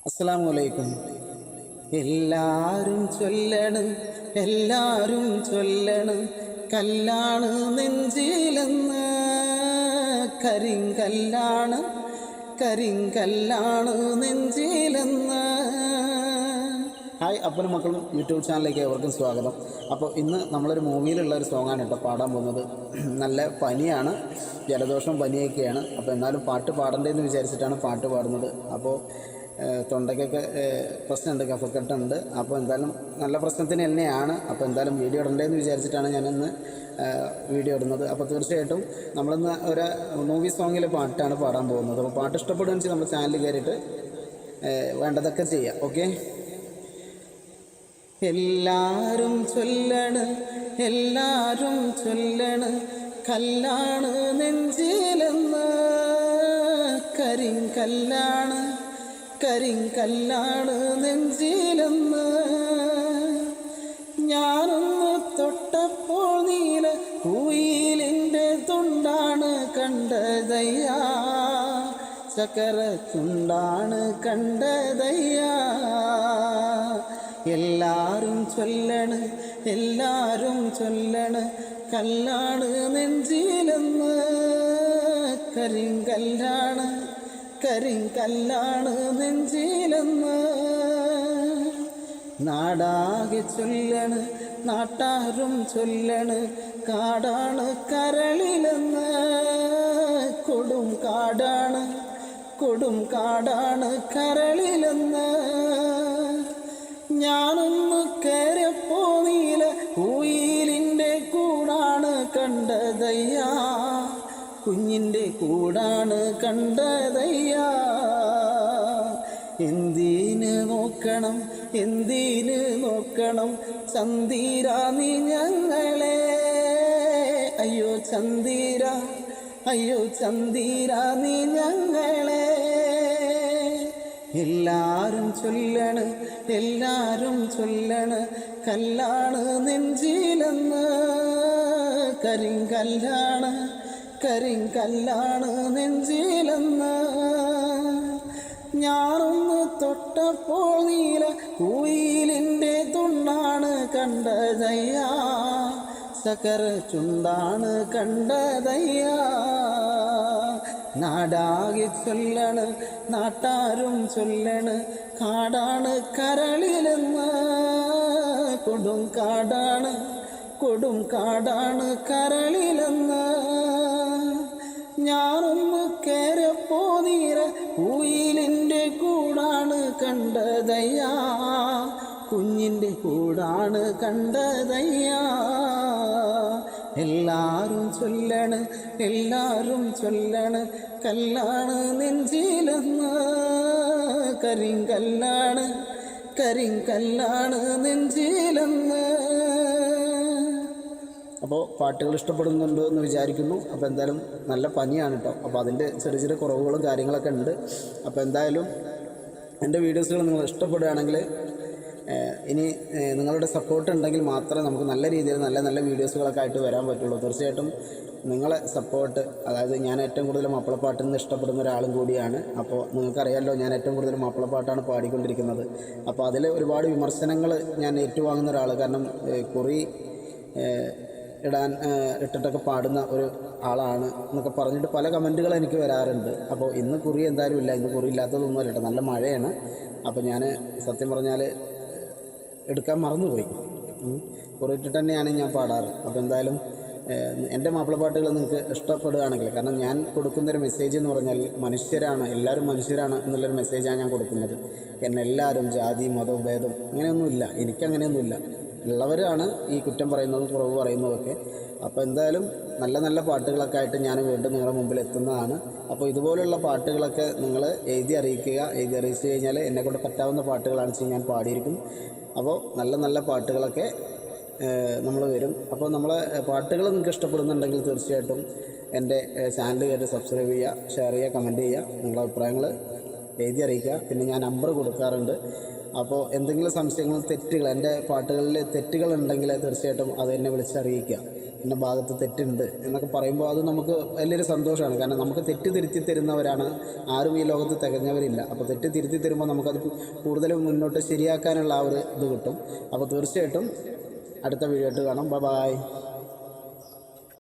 അസ്സലാമു അലൈക്കും. എല്ലാരും ചൊല്ലണ് കല്ലാണ് നെഞ്ചിലെന്ന്, കരിങ്കല്ലാണ് നെഞ്ചിലെന്ന്. ഹായ് അപ്പനും മക്കളും യൂട്യൂബ് ചാനലിലേക്ക് അവർക്കും സ്വാഗതം. അപ്പോൾ ഇന്ന് നമ്മളൊരു മൂവിയിലുള്ള ഒരു സോങ്ങാണ് കേട്ടോ പാടാൻ പോകുന്നത്. നല്ല പനിയാണ്, ജലദോഷം പനിയൊക്കെയാണ്. അപ്പോൾ എന്നാലും പാട്ട് പാടണ്ടേന്ന് വിചാരിച്ചിട്ടാണ് പാട്ട് പാടുന്നത്. അപ്പോൾ തൊണ്ടയ്ക്കൊക്കെ പ്രശ്നമുണ്ട്, കഫക്കെട്ടുണ്ട്. അപ്പോൾ എന്തായാലും നല്ല പ്രശ്നത്തിന് തന്നെയാണ്. അപ്പോൾ എന്തായാലും വീഡിയോ ഇടണ്ടേന്ന് വിചാരിച്ചിട്ടാണ് ഞാനിന്ന് വീഡിയോ ഇടുന്നത്. അപ്പോൾ തീർച്ചയായിട്ടും നമ്മളിന്ന് ഒരു മൂവി സോങ്ങിലെ പാട്ടാണ് പാടാൻ പോകുന്നത്. അപ്പോൾ പാട്ട് ഇഷ്ടപ്പെടുകയെന്ന് വെച്ചാൽ നമ്മുടെ ചാനൽ കയറിയിട്ട് വേണ്ടതൊക്കെ ചെയ്യാം. ഓക്കെ. എല്ലാരും ചൊല്ലണ് കല്ലാണ് നെഞ്ചിലെന്ന്, കരിങ്കല്ലാണ് നെഞ്ചിലെന്ന്. ഞാനൊന്ന് തൊട്ടപ്പോൾ നീല കുയിലിൻ്റെ തുണ്ടാണ് കണ്ടതയ്യാ, ചക്കര തുണ്ടാണ് കണ്ടതയ്യാ. എല്ലാരും ചൊല്ലണ് കല്ലാണ് നെഞ്ചിലെന്ന്, കരിങ്കല്ലാണ് നെഞ്ചിലെന്ന്. നാടാകെ ചൊല്ലണ്, നാട്ടാരും ചൊല്ലണ് കാടാണ് കരളിലെന്ന്, കൊടും കാടാണ് കരളിലെന്ന്. ഞാനൊന്ന് കയറിയപ്പോ നീല കുയിലിൻ്റെ കൂടാണ് കണ്ടതയ്യാ, കുഞ്ഞിൻ്റെ കൂടാണ് കണ്ടതയ്യാ. എന്തിന് നോക്കണം ചന്ദിരാ നീ ഞങ്ങളെ, അയ്യോ ചന്ദിരാ നീ ഞങ്ങളെ. എല്ലാരും ചൊല്ലണ് കല്ലാണ് നെഞ്ചിലെന്ന്, കരിങ്കല്ലാണ് നെഞ്ചിലെന്ന്. ഞാനൊന്ന് തൊട്ടപ്പോൾ നീല കുയിലിൻ്റെ തുണ്ടാണ് കണ്ടതയ്യാ, ചക്കര ചുണ്ടാണ് കണ്ടതയ്യാ. നാടാകെ ചൊല്ലണ്, നാട്ടാരും ചൊല്ലണ് കാടാണ് കരളിലെന്ന്, കൊടും കാടാണ് കരളിലെന്ന്. ഞാനൊന്ന് കയറിയപ്പോ നീല കുയിലിൻ്റെ കൂടാണ് കണ്ടതയ്യാ, കുഞ്ഞിൻ്റെ കൂടാണ് കണ്ടതയ്യാ. എല്ലാരും ചൊല്ലണ് കല്ലാണ് നെഞ്ചിലെന്ന്, കരിങ്കല്ലാണ് നെഞ്ചിലെന്ന്. അപ്പോൾ പാട്ടുകൾ ഇഷ്ടപ്പെടുന്നുണ്ടോ എന്ന് വിചാരിക്കുന്നു. അപ്പോൾ എന്തായാലും നല്ല പനിയാണ് കേട്ടോ. അപ്പോൾ അതിൻ്റെ ചെറിയ കുറവുകളും കാര്യങ്ങളൊക്കെ ഉണ്ട്. അപ്പോൾ എന്തായാലും എൻ്റെ വീഡിയോസുകൾ നിങ്ങൾ ഇഷ്ടപ്പെടുകയാണെങ്കിൽ ഇനി നിങ്ങളുടെ സപ്പോർട്ട് ഉണ്ടെങ്കിൽ മാത്രമേ നമുക്ക് നല്ല രീതിയിൽ നല്ല വീഡിയോസുകളൊക്കെ ആയിട്ട് വരാൻ പറ്റുള്ളൂ. തീർച്ചയായിട്ടും നിങ്ങളെ സപ്പോർട്ട്, അതായത് ഞാൻ ഏറ്റവും കൂടുതൽ മാപ്പിളപ്പാട്ടിൽ നിന്ന് ഇഷ്ടപ്പെടുന്ന ഒരാളും കൂടിയാണ്. അപ്പോൾ നിങ്ങൾക്കറിയാമല്ലോ, ഞാൻ ഏറ്റവും കൂടുതൽ മാപ്പിളപ്പാട്ടാണ് പാടിക്കൊണ്ടിരിക്കുന്നത്. അപ്പോൾ അതിൽ ഒരുപാട് വിമർശനങ്ങൾ ഞാൻ ഏറ്റുവാങ്ങുന്ന ഒരാൾ. കാരണം കുറി ഇട്ടിട്ടൊക്കെ പാടുന്ന ഒരു ആളാണ് എന്നൊക്കെ പറഞ്ഞിട്ട് പല കമൻറ്റുകൾ എനിക്ക് വരാറുണ്ട്. അപ്പോൾ ഇന്ന് കുറി എന്തായാലും ഇല്ല, ഇന്ന് കുറി ഇല്ലാത്തതൊന്നുമല്ല കേട്ടോ, നല്ല മഴയാണ്. അപ്പോൾ ഞാൻ സത്യം പറഞ്ഞാൽ എടുക്കാൻ മറന്നുപോയി. കുറിയിട്ടിട്ട് തന്നെയാണ് ഞാൻ പാടാറ്. അപ്പോൾ എന്തായാലും എൻ്റെ മാപ്പിളപ്പാട്ടുകൾ നിങ്ങൾക്ക് ഇഷ്ടപ്പെടുകയാണെങ്കിൽ, കാരണം ഞാൻ കൊടുക്കുന്നൊരു മെസ്സേജ് എന്ന് പറഞ്ഞാൽ എല്ലാവരും മനുഷ്യരാണ് എന്നുള്ളൊരു മെസ്സേജാണ് ഞാൻ കൊടുക്കുന്നത്. എന്നെ എല്ലാവരും ജാതി മതവും ഭേദം അങ്ങനെയൊന്നുമില്ല, എനിക്കങ്ങനെയൊന്നുമില്ല. ഉള്ളവരാണ് ഈ കുറ്റം പറയുന്നതും കുറവ് പറയുന്നതൊക്കെ. അപ്പോൾ എന്തായാലും നല്ല പാട്ടുകളൊക്കെ ആയിട്ട് ഞാൻ വീണ്ടും നിങ്ങളുടെ മുമ്പിൽ എത്തുന്നതാണ്. അപ്പോൾ ഇതുപോലുള്ള പാട്ടുകളൊക്കെ നിങ്ങൾ എഴുതി അറിയിച്ചു കഴിഞ്ഞാൽ എന്നെക്കൊണ്ട് പറ്റാവുന്ന പാട്ടുകളാണ് ഞാൻ പാടിയിരിക്കും. അപ്പോൾ നല്ല പാട്ടുകളൊക്കെ നമ്മൾ വരും. അപ്പോൾ നമ്മളെ പാട്ടുകൾ നിങ്ങൾക്ക് ഇഷ്ടപ്പെടുന്നുണ്ടെങ്കിൽ തീർച്ചയായിട്ടും എൻ്റെ ചാനൽ കയറി സബ്സ്ക്രൈബ് ചെയ്യുക, ഷെയർ ചെയ്യുക, കമൻറ്റ് ചെയ്യുക, നിങ്ങളുടെ അഭിപ്രായങ്ങൾ എഴുതി അറിയിക്കുക. പിന്നെ ഞാൻ നമ്പർ കൊടുക്കാറുണ്ട്. അപ്പോൾ എന്തെങ്കിലും സംശയങ്ങൾ, തെറ്റുകൾ, എൻ്റെ പാട്ടുകളിൽ തെറ്റുകളുണ്ടെങ്കിൽ തീർച്ചയായിട്ടും അത് എന്നെ വിളിച്ചറിയിക്കുക. ഇന്ന ഭാഗത്ത് തെറ്റുണ്ട് എന്നൊക്കെ പറയുമ്പോൾ അത് നമുക്ക് വലിയൊരു സന്തോഷമാണ്. കാരണം നമുക്ക് തെറ്റ് തിരുത്തി തരുന്നവരാണ്. ആരും ഈ ലോകത്ത് തികഞ്ഞവരില്ല. അപ്പോൾ തെറ്റ് തിരുത്തി തരുമ്പോൾ നമുക്കത് കൂടുതലും മുന്നോട്ട് ശരിയാക്കാനുള്ള ആ ഒരു ഇത് കിട്ടും. അപ്പോൾ തീർച്ചയായിട്ടും അടുത്ത വീഡിയോ ആയിട്ട് കാണാം. ബൈ.